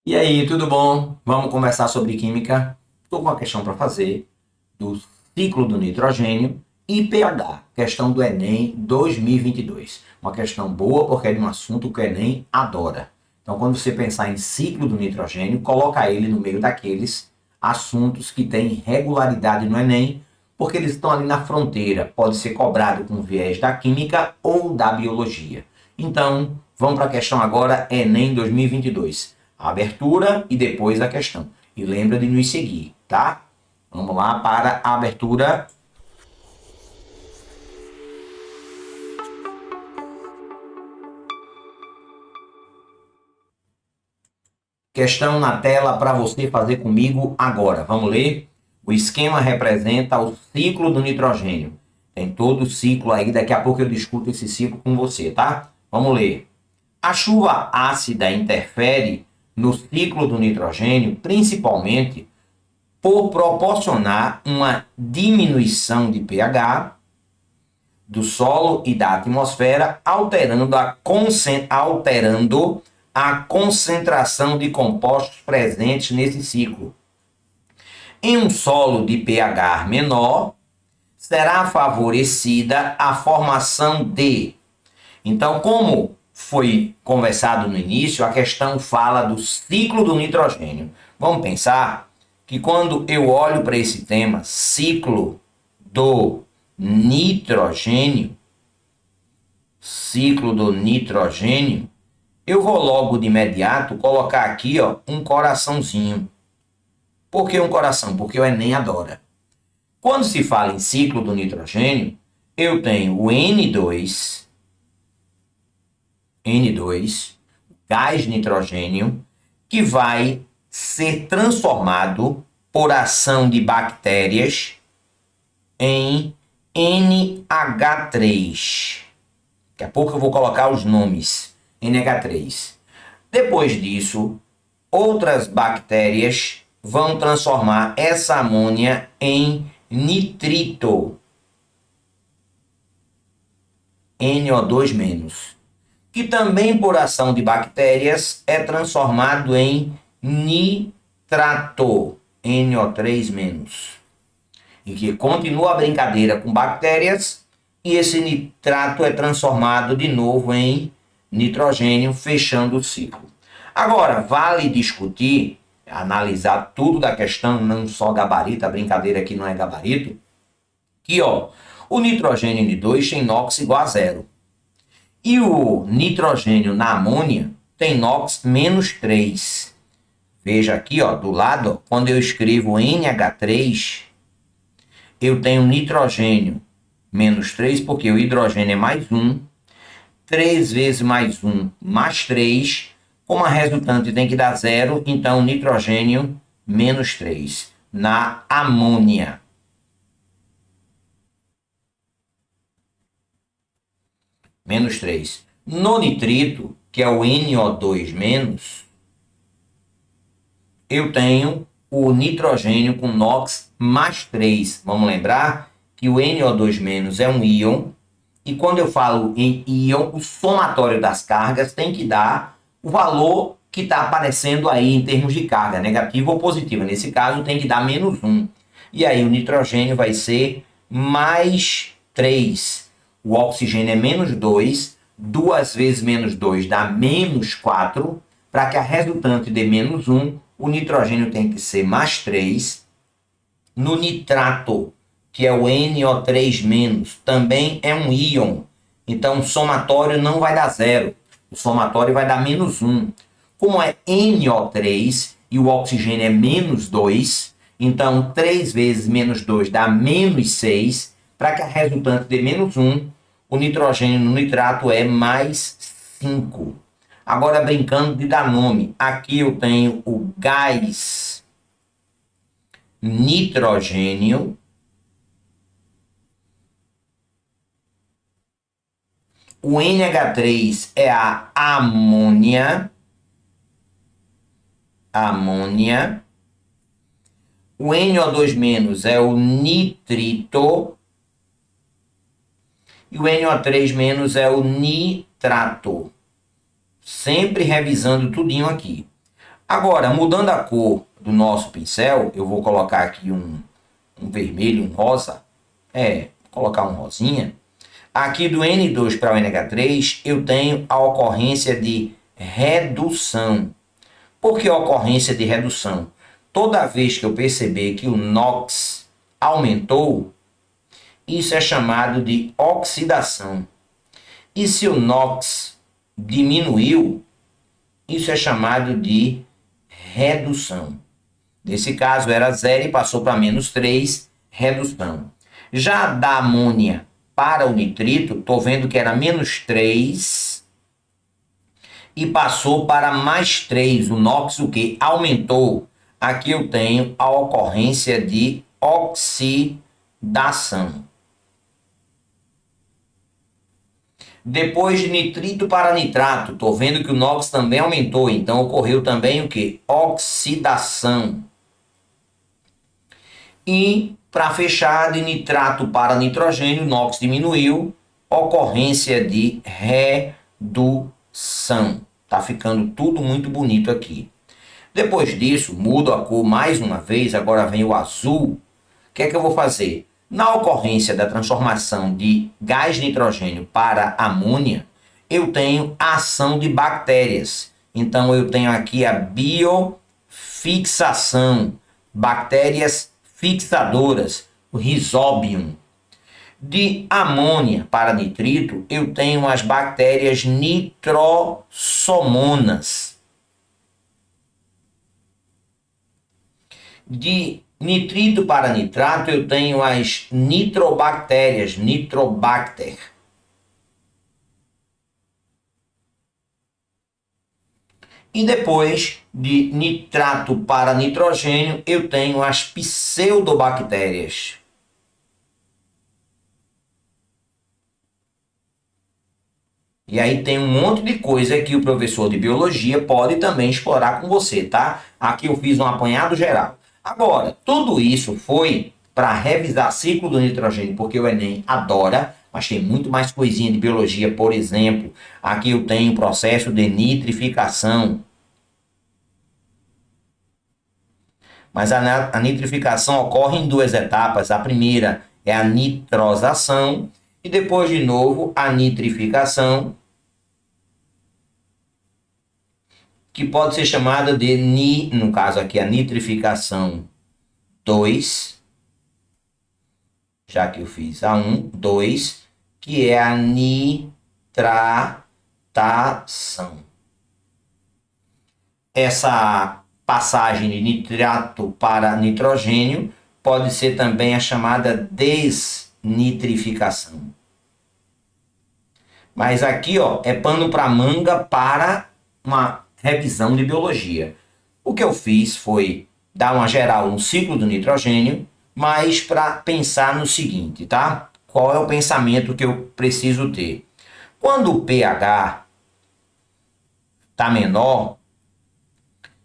E aí, tudo bom? Vamos conversar sobre química? Estou com uma questão para fazer do ciclo do nitrogênio e pH, questão do Enem 2022. Uma questão boa porque é de um assunto que o Enem adora. Então, quando você pensar em ciclo do nitrogênio, coloca ele no meio daqueles assuntos que têm regularidade no Enem, porque eles estão ali na fronteira. Pode ser cobrado com viés da química ou da biologia. Então, vamos para a questão agora, Enem 2022. A abertura e depois a questão. E lembra de nos seguir, tá? Vamos lá para a abertura. Questão na tela para você fazer comigo agora. Vamos ler? O esquema representa o ciclo do nitrogênio. Tem todo o ciclo aí, daqui a pouco eu discuto esse ciclo com você, tá? Vamos ler. A chuva ácida interfere no ciclo do nitrogênio, principalmente por proporcionar uma diminuição de pH do solo e da atmosfera, alterando a concentração de compostos presentes nesse ciclo. Em um solo de pH menor, será favorecida a formação de. Então, como foi conversado no início, a questão fala do ciclo do nitrogênio. Vamos pensar que quando eu olho para esse tema, ciclo do nitrogênio, eu vou logo de imediato colocar aqui um coraçãozinho. Por que um coração? Porque o Enem adora. Quando se fala em ciclo do nitrogênio, eu tenho o N2, gás nitrogênio, que vai ser transformado por ação de bactérias em NH3. Daqui a pouco eu vou colocar os nomes. NH3. Depois disso, outras bactérias vão transformar essa amônia em nitrito, NO2-, que também por ação de bactérias é transformado em nitrato, NO3-, e que continua a brincadeira com bactérias, e esse nitrato é transformado de novo em nitrogênio, fechando o ciclo. Agora, vale discutir, analisar tudo da questão, não só gabarito, a brincadeira aqui não é gabarito, que o nitrogênio N2 tem NOx igual a zero. E o nitrogênio na amônia tem NOx -3. Veja aqui, do lado, quando eu escrevo NH3, eu tenho nitrogênio -3, porque o hidrogênio é mais 1. 3 vezes mais 1, mais 3. Como a resultante tem que dar 0, então nitrogênio -3 na amônia. -3. No nitrito, que é o NO2-, eu tenho o nitrogênio com NOx +3. Vamos lembrar que o NO2- é um íon, e quando eu falo em íon, o somatório das cargas tem que dar o valor que está aparecendo aí em termos de carga, negativa ou positiva. Nesse caso, tem que dar -1. E aí o nitrogênio vai ser +3. O oxigênio é -2. 2 vezes -2 dá -4. Para que a resultante dê -1, o nitrogênio tem que ser +3. No nitrato, que é o NO3-, também é um íon. Então, o somatório não vai dar 0. O somatório vai dar -1. Como é NO3 e o oxigênio é -2, então 3 vezes -2 dá -6. Para que a resultante dê -1, o nitrogênio no nitrato é +5. Agora, brincando de dar nome, aqui eu tenho o gás nitrogênio. O NH3 é a amônia. O NO2- é o nitrito. E o NO3- é o nitrato. Sempre revisando tudinho aqui. Agora, mudando a cor do nosso pincel, eu vou colocar aqui um vermelho, um rosa. Vou colocar um rosinha. Aqui do N2 para o NH3, eu tenho a ocorrência de redução. Por que a ocorrência de redução? Toda vez que eu perceber que o NOx aumentou, isso é chamado de oxidação. E se o NOx diminuiu, isso é chamado de redução. Nesse caso era 0 e passou para -3, redução. Já da amônia para o nitrito, estou vendo que era -3 e passou para +3. O NOx o que? Aumentou. Aqui eu tenho a ocorrência de oxidação. Depois de nitrito para nitrato, estou vendo que o NOx também aumentou, então ocorreu também o que? Oxidação. E, para fechar, de nitrato para nitrogênio, o NOx diminuiu, ocorrência de redução. Tá ficando tudo muito bonito aqui. Depois disso, mudo a cor mais uma vez, agora vem o azul. O que é que eu vou fazer? Na ocorrência da transformação de gás nitrogênio para amônia, eu tenho a ação de bactérias. Então, eu tenho aqui a biofixação, bactérias fixadoras, o Rhizobium. De amônia para nitrito, eu tenho as bactérias nitrossomonas. De nitrito para nitrato, eu tenho as nitrobactérias, Nitrobacter. E depois, de nitrato para nitrogênio, eu tenho as pseudobactérias. E aí tem um monte de coisa que o professor de biologia pode também explorar com você, tá? Aqui eu fiz um apanhado geral. Agora, tudo isso foi para revisar ciclo do nitrogênio, porque o Enem adora, mas tem muito mais coisinha de biologia. Por exemplo, aqui eu tenho o processo de nitrificação. Mas a nitrificação ocorre em duas etapas. A primeira é a nitrosação e depois, de novo, a nitrificação, que pode ser chamada de, no caso aqui, a nitrificação 2, já que eu fiz a 1, 2, que é a nitratação. Essa passagem de nitrato para nitrogênio pode ser também a chamada desnitrificação. Mas aqui, ó, é pano para manga para uma revisão de biologia. O que eu fiz foi dar uma geral no ciclo do nitrogênio, mas para pensar no seguinte, tá? Qual é o pensamento que eu preciso ter? Quando o pH está menor,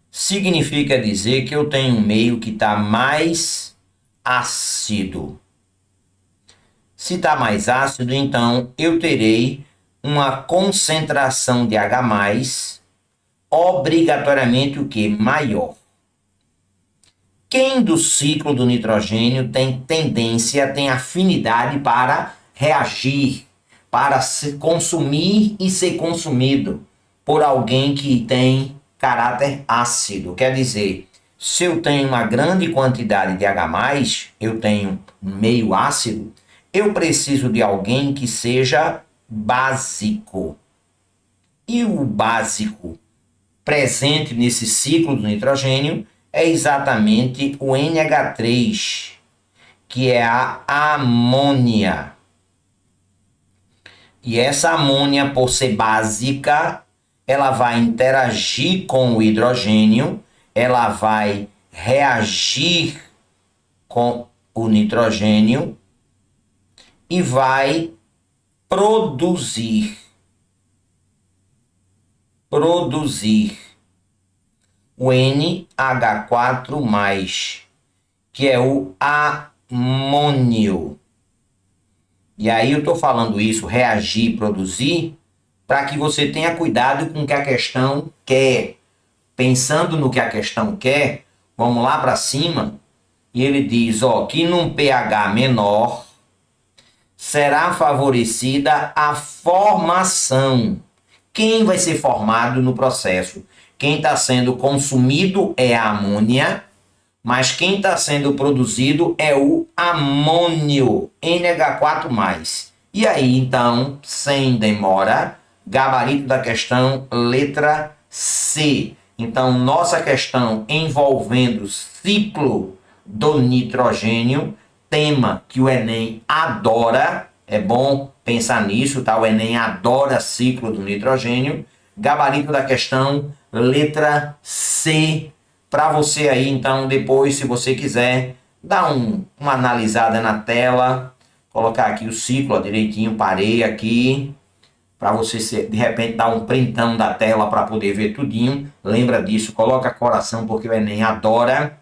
significa dizer que eu tenho um meio que está mais ácido. Se está mais ácido, então eu terei uma concentração de H+, obrigatoriamente o que? Maior. Quem do ciclo do nitrogênio tem tendência, tem afinidade para reagir, para se consumir e ser consumido por alguém que tem caráter ácido? Quer dizer, se eu tenho uma grande quantidade de H+, eu tenho meio ácido, eu preciso de alguém que seja básico. E o básico presente nesse ciclo do nitrogênio é exatamente o NH3, que é a amônia. E essa amônia, por ser básica, ela vai interagir com o hidrogênio, ela vai reagir com o nitrogênio e vai produzir o NH4+, que é o amônio. E aí eu estou falando isso, reagir, produzir, para que você tenha cuidado com o que a questão quer. pensando no que a questão quer, vamos lá para cima, e ele diz, ó, que num pH menor será favorecida a formação. Quem vai ser formado no processo? Quem está sendo consumido é a amônia, mas quem está sendo produzido é o amônio, NH4+. E aí, então, sem demora, gabarito da questão, letra C. Então, nossa questão envolvendo ciclo do nitrogênio, tema que o Enem adora, é bom pensar nisso, tá? O Enem adora ciclo do nitrogênio. Gabarito da questão, letra C. Para você aí, então, depois, se você quiser, dar uma analisada na tela, colocar aqui o ciclo, ó, direitinho, parei aqui, para você, de repente, dar um printão da tela para poder ver tudinho. Lembra disso, coloca coração, porque o Enem adora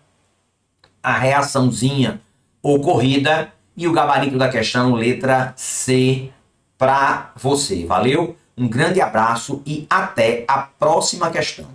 a reaçãozinha ocorrida, e o gabarito da questão, letra C, para você. Valeu? Um grande abraço e até a próxima questão.